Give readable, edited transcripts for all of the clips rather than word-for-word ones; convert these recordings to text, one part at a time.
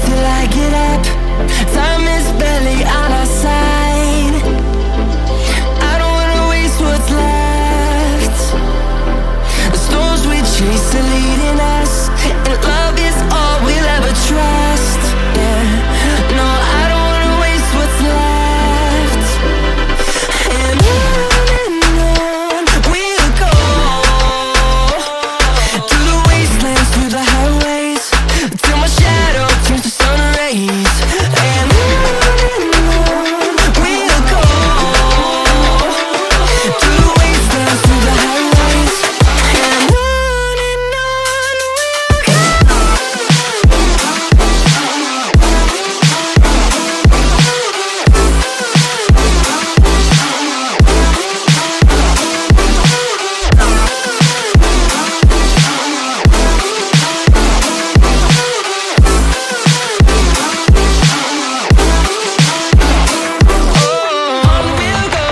till I get up. Time is barely on our side. I don't wanna waste what's left. The storms we chase are leading us, and love is all we'll ever trust. Yeah, no, I don't wanna waste what's left. And on we'll go, through the wastelands, through the highways, till my shadow turns to sun rays. And on we'll go, through the wastelands, through the highways. And on we'll go.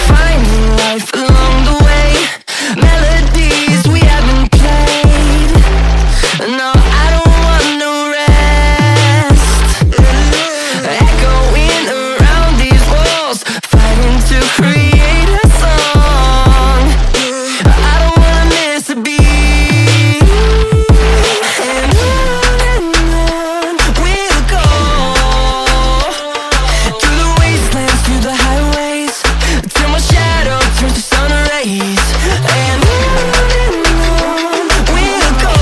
Finding life along the way, melodies we haven't played. No, I don't want no rest. Echoing around these walls, fighting to create a song. I don't wanna miss a beat. And on we'll go, through the wastelands, through the highways, till my shadow turns to sun rays. And on we'll go,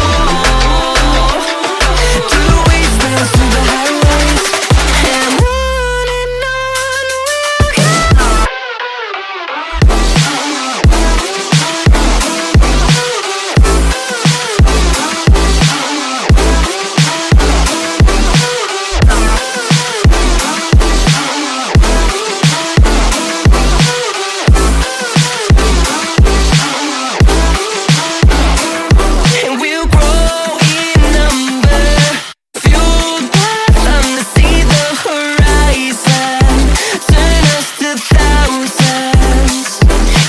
through the wastelands, through the highways. And on we'll go. And we'll grow in number, fueled by them to see the horizon, turn us to thousands.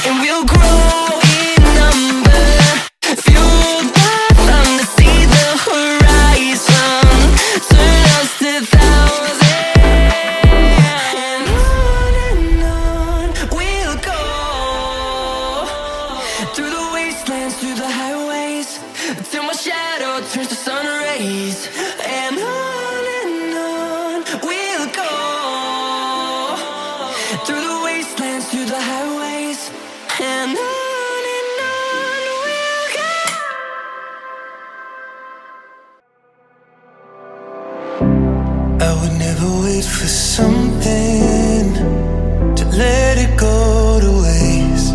And we'll grow in number, fueled by them to see the horizon, turn us to thousands. And on we'll go, through the wastelands, through the highways, till my shadow turns to sun rays. And on we'll go, through the wastelands, through the highways. And on we'll go. I would never wait for something to let it go to waste,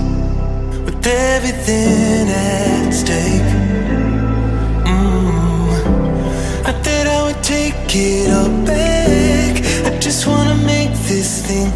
with everything at stake. Not that I would take it all back, I just wanna make this thing